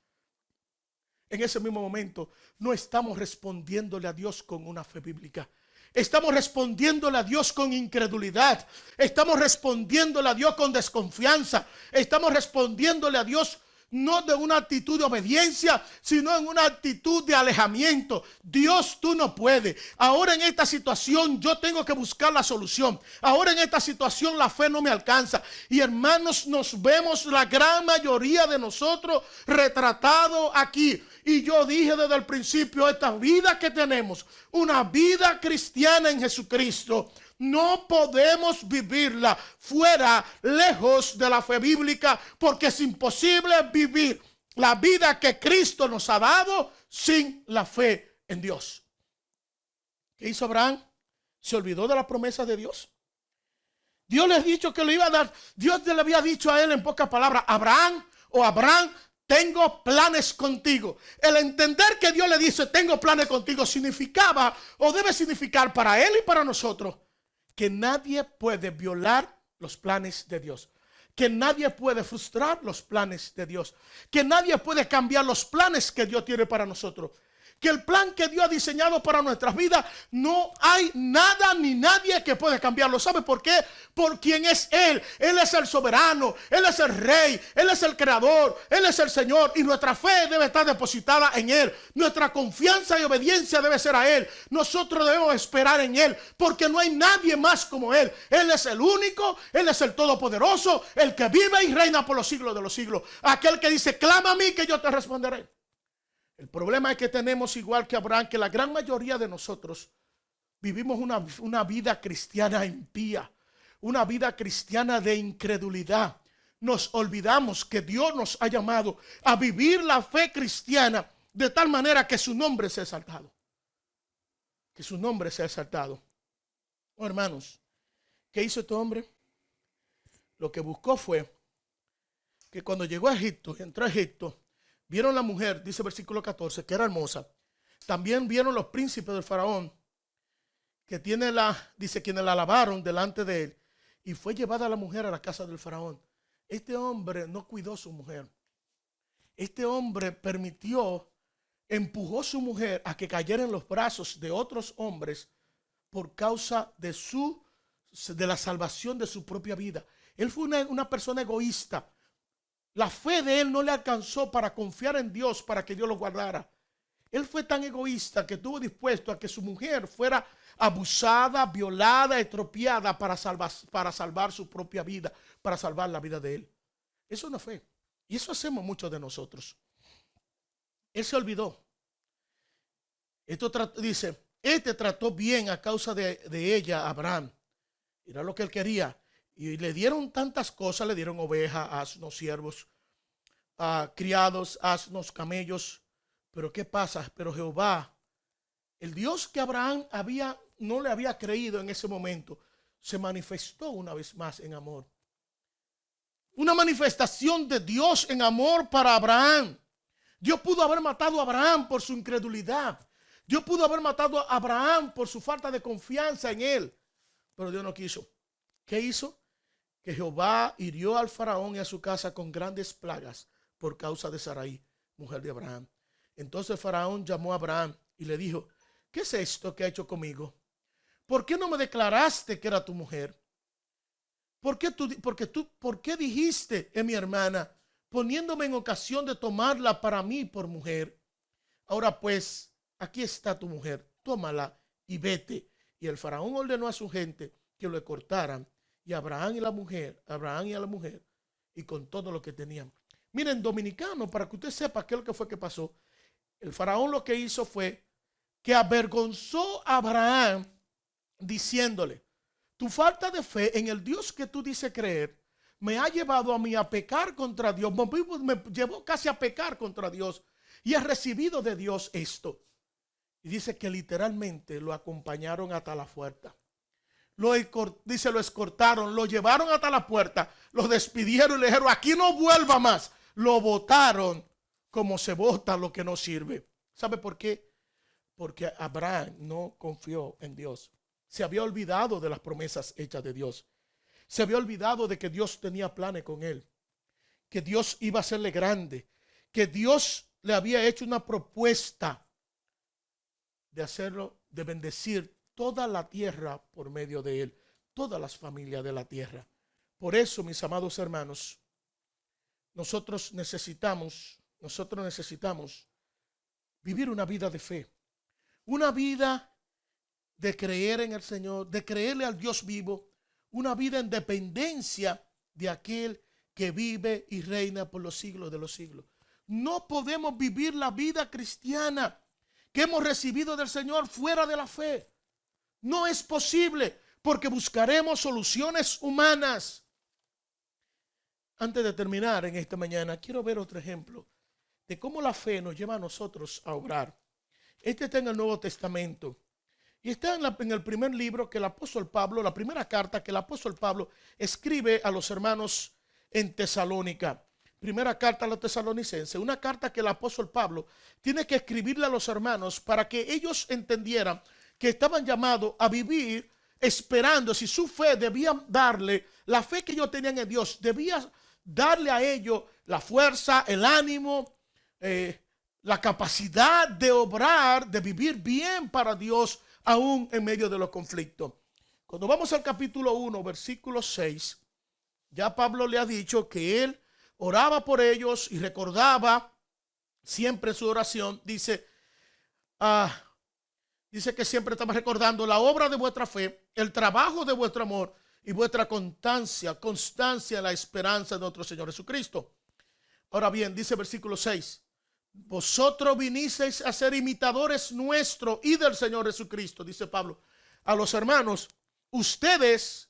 en ese mismo momento no estamos respondiéndole a Dios con una fe bíblica. Estamos respondiéndole a Dios con incredulidad. Estamos respondiéndole a Dios con desconfianza. Estamos respondiéndole a Dios no de una actitud de obediencia, sino en una actitud de alejamiento. Dios, tú no puedes. Ahora en esta situación yo tengo que buscar la solución. Ahora en esta situación la fe no me alcanza. Y hermanos, nos vemos la gran mayoría de nosotros retratados aquí. Y yo dije desde el principio, esta vida que tenemos, una vida cristiana en Jesucristo, no podemos vivirla fuera, lejos de la fe bíblica, porque es imposible vivir la vida que Cristo nos ha dado sin la fe en Dios. ¿Qué hizo Abraham? ¿Se olvidó de la promesa de Dios? Dios le ha dicho que lo iba a dar. Dios le había dicho a él en pocas palabras, Abraham, tengo planes contigo. El entender que Dios le dice, tengo planes contigo, significaba o debe significar para él y para nosotros que nadie puede violar los planes de Dios, que nadie puede frustrar los planes de Dios, que nadie puede cambiar los planes que Dios tiene para nosotros. Que el plan que Dios ha diseñado para nuestras vidas, no hay nada ni nadie que puede cambiarlo. ¿Sabe por qué? Por quien es Él. Él es el soberano, Él es el rey, Él es el creador, Él es el Señor. Y nuestra fe debe estar depositada en Él. Nuestra confianza y obediencia debe ser a Él. Nosotros debemos esperar en Él, porque no hay nadie más como Él. Él es el único, Él es el todopoderoso, el que vive y reina por los siglos de los siglos. Aquel que dice, clama a mí que yo te responderé. El problema es que tenemos, igual que Abraham, que la gran mayoría de nosotros vivimos una vida cristiana impía, una vida cristiana de incredulidad. Nos olvidamos que Dios nos ha llamado a vivir la fe cristiana de tal manera que su nombre sea exaltado. Que su nombre sea exaltado. Oh, hermanos, ¿qué hizo este hombre? Lo que buscó fue que cuando llegó a Egipto, entró a Egipto, vieron la mujer, dice versículo 14, que era hermosa. También vieron los príncipes del faraón, que dice, quienes la alabaron delante de él. Y fue llevada la mujer a la casa del faraón. Este hombre no cuidó a su mujer. Este hombre empujó a su mujer a que cayera en los brazos de otros hombres por causa de la salvación de su propia vida. Él fue una persona egoísta. La fe de él no le alcanzó para confiar en Dios, para que Dios lo guardara. Él fue tan egoísta que estuvo dispuesto a que su mujer fuera abusada, violada, estropeada para salvar su propia vida, para salvar la vida de él. Eso no es fe. Y eso hacemos muchos de nosotros. Él se olvidó. Dice, este trató bien a causa de ella, Abraham. Era lo que él quería. Y le dieron tantas cosas, le dieron ovejas, asnos, siervos, criados, asnos, camellos. Pero ¿qué pasa? Pero Jehová, el Dios que Abraham no le había creído en ese momento, se manifestó una vez más en amor. Una manifestación de Dios en amor para Abraham. Dios pudo haber matado a Abraham por su incredulidad. Dios pudo haber matado a Abraham por su falta de confianza en él. Pero Dios no quiso. ¿Qué hizo? Que Jehová hirió al faraón y a su casa con grandes plagas por causa de Sarai, mujer de Abraham. Entonces el faraón llamó a Abraham y le dijo: ¿qué es esto que ha hecho conmigo? ¿Por qué no me declaraste que era tu mujer? ¿Por qué dijiste, es mi hermana, poniéndome en ocasión de tomarla para mí por mujer? Ahora pues, aquí está tu mujer, tómala y vete. Y el faraón ordenó a su gente que lo cortaran, y Abraham y a la mujer, y con todo lo que tenían. Miren, dominicano, para que usted sepa qué es lo que fue que pasó. El faraón lo que hizo fue que avergonzó a Abraham diciéndole: tu falta de fe en el Dios que tú dices creer me ha llevado a mí a pecar contra Dios. Me llevó casi a pecar contra Dios. Y he recibido de Dios esto. Y dice que literalmente lo acompañaron hasta la puerta. Lo escortaron, lo llevaron hasta la puerta, lo despidieron y le dijeron: aquí no vuelva más. Lo botaron como se bota lo que no sirve. ¿Sabe por qué? Porque Abraham no confió en Dios. Se había olvidado de las promesas hechas de Dios. Se había olvidado de que Dios tenía planes con él. Que Dios iba a hacerle grande. Que Dios le había hecho una propuesta de hacerlo, de bendecir toda la tierra por medio de él. Todas las familias de la tierra. Por eso, mis amados hermanos, nosotros necesitamos vivir una vida de fe. Una vida de creer en el Señor, de creerle al Dios vivo, una vida en dependencia de aquel que vive y reina por los siglos de los siglos. No podemos vivir la vida cristiana que hemos recibido del Señor fuera de la fe. No es posible, porque buscaremos soluciones humanas. Antes de terminar en esta mañana, quiero ver otro ejemplo de cómo la fe nos lleva a nosotros a obrar. Este está en el Nuevo Testamento. Y está en el primer libro que el apóstol Pablo, la primera carta que el apóstol Pablo escribe a los hermanos en Tesalónica. Primera carta a los tesalonicenses, una carta que el apóstol Pablo tiene que escribirle a los hermanos para que ellos entendieran que estaban llamados a vivir esperando. Si su fe debía darle, la fe que ellos tenían en Dios, debía darle a ellos la fuerza, el ánimo, la capacidad de obrar, de vivir bien para Dios, aún en medio de los conflictos. Cuando vamos al capítulo 1, versículo 6, ya Pablo le ha dicho que él oraba por ellos y recordaba siempre su oración. Dice que siempre estaba recordando la obra de vuestra fe, el trabajo de vuestro amor y vuestra constancia en la esperanza de nuestro Señor Jesucristo. Ahora bien, dice versículo 6, vosotros vinisteis a ser imitadores nuestros y del Señor Jesucristo, dice Pablo a los hermanos. Ustedes,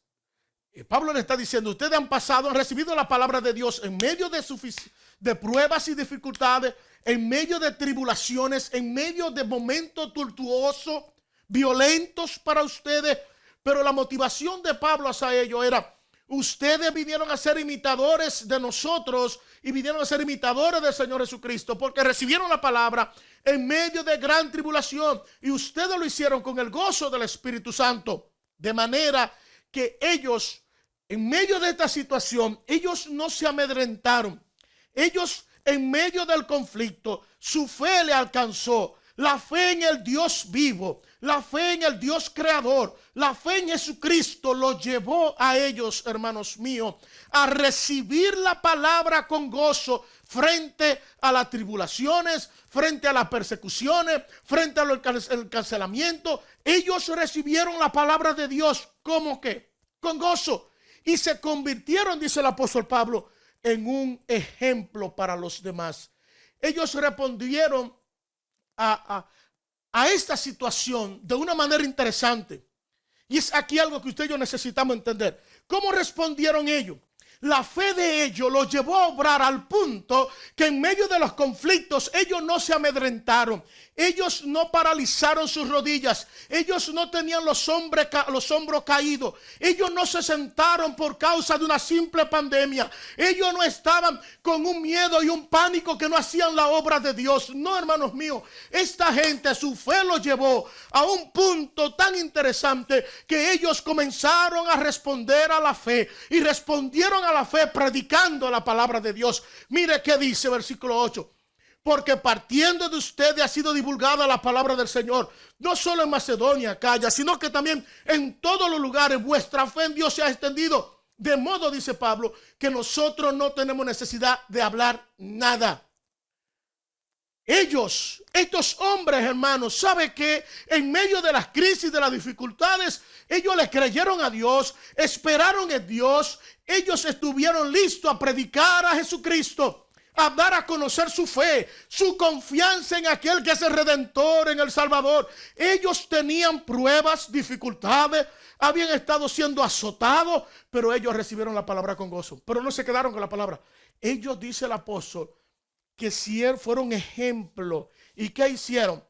Pablo le está diciendo, ustedes han recibido la palabra de Dios en medio de pruebas y dificultades, en medio de tribulaciones, en medio de momentos tortuosos, violentos para ustedes. Pero la motivación de Pablo hacia ellos era: ustedes vinieron a ser imitadores de nosotros y vinieron a ser imitadores del Señor Jesucristo, porque recibieron la palabra en medio de gran tribulación, y ustedes lo hicieron con el gozo del Espíritu Santo. De manera que ellos, en medio de esta situación, ellos no se amedrentaron. Ellos, en medio del conflicto, su fe le alcanzó. La fe en el Dios vivo, la fe en el Dios creador, la fe en Jesucristo los llevó a ellos, hermanos míos, a recibir la palabra con gozo frente a las tribulaciones, frente a las persecuciones, frente al encarcelamiento. Ellos recibieron la palabra de Dios, ¿cómo que? Con gozo. Y se convirtieron, dice el apóstol Pablo, en un ejemplo para los demás. Ellos respondieron a esta situación de una manera interesante. Y es aquí algo que usted y yo necesitamos entender. ¿Cómo respondieron ellos? La fe de ellos los llevó a obrar al punto que en medio de los conflictos ellos no se amedrentaron. Ellos no paralizaron sus rodillas. Ellos no tenían los hombros caídos. Ellos no se sentaron por causa de una simple pandemia. Ellos no estaban con un miedo y un pánico que no hacían la obra de Dios. No, hermanos míos, esta gente, su fe los llevó a un punto tan interesante que ellos comenzaron a responder a la fe y respondieron a la fe predicando la palabra de Dios. Mire qué dice versículo 8. Porque partiendo de ustedes ha sido divulgada la palabra del Señor, no solo en Macedonia, Acaya, sino que también en todos los lugares vuestra fe en Dios se ha extendido. De modo, dice Pablo, que nosotros no tenemos necesidad de hablar nada. Ellos, estos hombres, hermanos, ¿sabe qué? En medio de las crisis, de las dificultades, ellos le creyeron a Dios, esperaron en Dios, ellos estuvieron listos a predicar a Jesucristo, a dar a conocer su fe, su confianza en aquel que es el Redentor, en el Salvador. Ellos tenían pruebas, dificultades, habían estado siendo azotados, pero ellos recibieron la palabra con gozo. Pero no se quedaron con la palabra. Ellos, dice el apóstol, que si fueron ejemplo. ¿Y qué hicieron?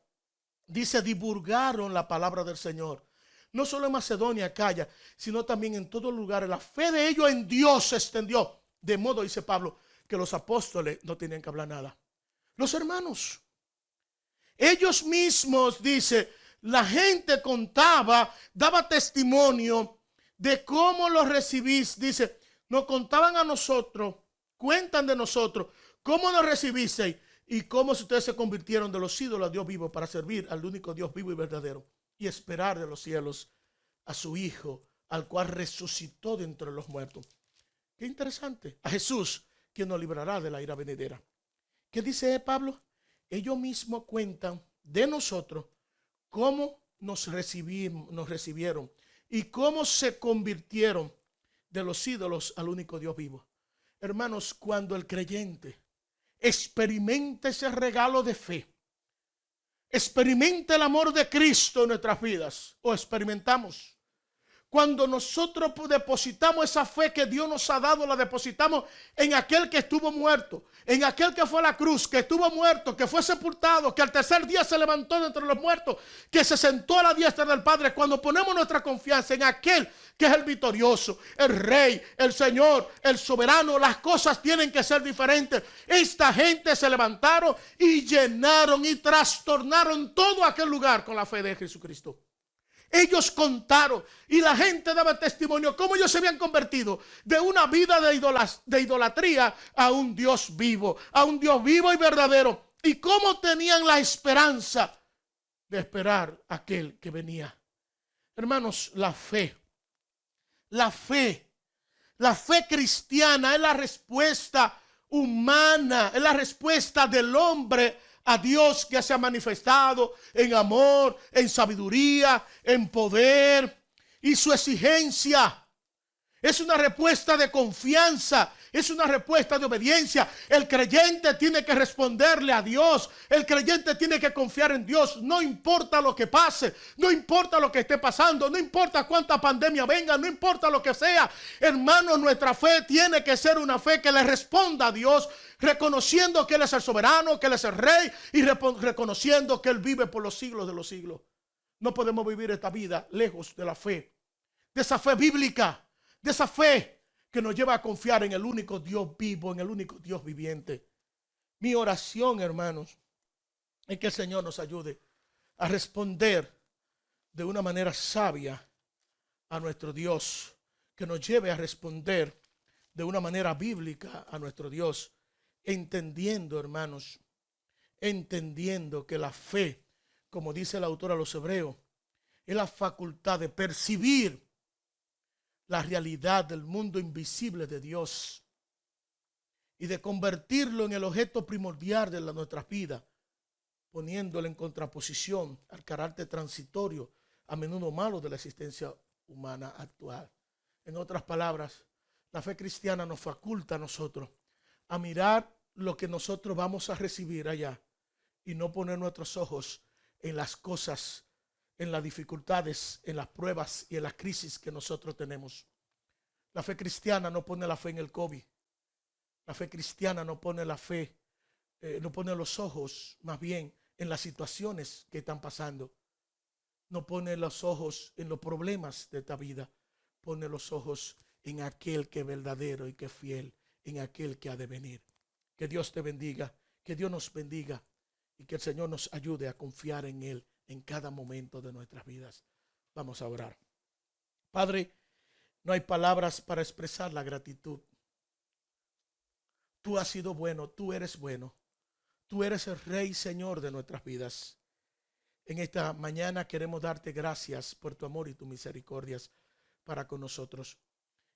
Dice, divulgaron la palabra del Señor. No solo en Macedonia, Acaya, sino también en todos lugares. La fe de ellos en Dios se extendió. De modo, dice Pablo, que los apóstoles no tenían que hablar nada. Los hermanos, ellos mismos, dice, la gente contaba, daba testimonio de cómo los recibís. Dice, nos contaban a nosotros, cuentan de nosotros, cómo nos recibisteis y cómo ustedes se convirtieron de los ídolos a Dios vivo para servir al único Dios vivo y verdadero y esperar de los cielos a su Hijo, al cual resucitó de entre los muertos. Qué interesante. A Jesús, quien nos librará de la ira venidera. ¿Qué dice Pablo? Ellos mismos cuentan de nosotros cómo nos recibieron y cómo se convirtieron de los ídolos al único Dios vivo. Hermanos, cuando el creyente experimenta ese regalo de fe, experimenta el amor de Cristo en nuestras vidas, o experimentamos. Cuando nosotros depositamos esa fe que Dios nos ha dado, la depositamos en aquel que estuvo muerto, en aquel que fue a la cruz, que estuvo muerto, que fue sepultado, que al tercer día se levantó de entre los muertos, que se sentó a la diestra del Padre. Cuando ponemos nuestra confianza en aquel que es el victorioso, el Rey, el Señor, el soberano, las cosas tienen que ser diferentes. Esta gente se levantaron y llenaron y trastornaron todo aquel lugar con la fe de Jesucristo. Ellos contaron y la gente daba testimonio cómo ellos se habían convertido de una vida de idolatría a un Dios vivo y verdadero, y cómo tenían la esperanza de esperar a aquel que venía. Hermanos, la fe cristiana es la respuesta humana, es la respuesta del hombre a Dios, que se ha manifestado en amor, en sabiduría, en poder, y su exigencia es una respuesta de confianza, es una respuesta de obediencia. El creyente tiene que responderle a Dios, el creyente tiene que confiar en Dios, no importa lo que pase, no importa lo que esté pasando, no importa cuánta pandemia venga, no importa lo que sea. Hermanos, nuestra fe tiene que ser una fe que le responda a Dios, reconociendo que Él es el soberano, que Él es el Rey, y reconociendo que Él vive por los siglos de los siglos. No podemos vivir esta vida lejos de la fe, de esa fe bíblica, de esa fe que nos lleva a confiar en el único Dios vivo, en el único Dios viviente. Mi oración, hermanos, es que el Señor nos ayude a responder de una manera sabia a nuestro Dios, que nos lleve a responder de una manera bíblica a nuestro Dios, entendiendo, hermanos, entendiendo que la fe, como dice el autor a los Hebreos, es la facultad de percibir la realidad del mundo invisible de Dios y de convertirlo en el objeto primordial de nuestras vidas, poniéndolo en contraposición al carácter transitorio, a menudo malo, de la existencia humana actual. En otras palabras, la fe cristiana nos faculta a nosotros a mirar lo que nosotros vamos a recibir allá y no poner nuestros ojos en las cosas, en las dificultades, en las pruebas y en las crisis que nosotros tenemos. La fe cristiana no pone la fe en el COVID. La fe cristiana no pone la fe, no pone los ojos más bien en las situaciones que están pasando. No pone los ojos en los problemas de esta vida. Pone los ojos en aquel que es verdadero y que es fiel, en aquel que ha de venir. Que Dios te bendiga, que Dios nos bendiga y que el Señor nos ayude a confiar en Él en cada momento de nuestras vidas. Vamos a orar. Padre, no hay palabras para expresar la gratitud. Tú has sido bueno, tú eres bueno. Tú eres el Rey y Señor de nuestras vidas. En esta mañana queremos darte gracias por tu amor y tus misericordias para con nosotros.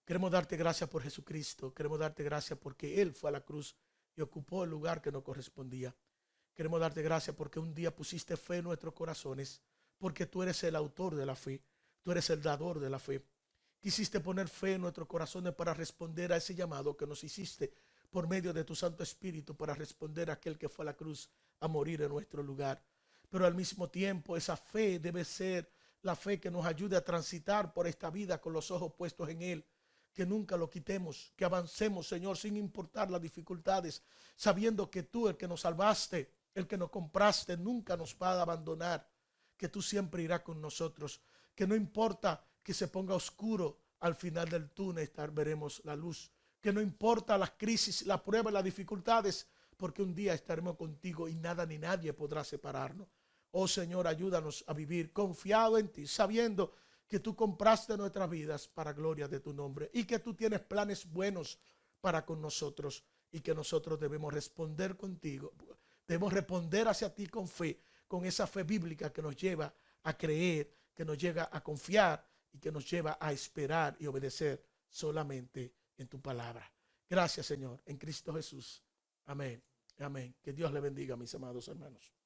Queremos darte gracias por Jesucristo. Queremos darte gracias porque Él fue a la cruz y ocupó el lugar que nos correspondía. Queremos darte gracias porque un día pusiste fe en nuestros corazones, porque tú eres el autor de la fe. Tú eres el dador de la fe. Quisiste poner fe en nuestros corazones para responder a ese llamado que nos hiciste por medio de tu Santo Espíritu, para responder a aquel que fue a la cruz a morir en nuestro lugar. Pero al mismo tiempo esa fe debe ser la fe que nos ayude a transitar por esta vida con los ojos puestos en Él. Que nunca lo quitemos, que avancemos, Señor, sin importar las dificultades, sabiendo que tú, el que nos salvaste, el que nos compraste, nunca nos va a abandonar, que tú siempre irás con nosotros, que no importa que se ponga oscuro, al final del túnel veremos la luz, que no importa las crisis, las pruebas, las dificultades, porque un día estaremos contigo y nada ni nadie podrá separarnos. Oh Señor, ayúdanos a vivir confiado en ti, sabiendo que tú compraste nuestras vidas para gloria de tu nombre y que tú tienes planes buenos para con nosotros y que nosotros debemos responder contigo, debemos responder hacia ti con fe, con esa fe bíblica que nos lleva a creer, que nos lleva a confiar y que nos lleva a esperar y obedecer solamente en tu palabra. Gracias, Señor, en Cristo Jesús. Amén. Amén. Que Dios le bendiga, mis amados hermanos.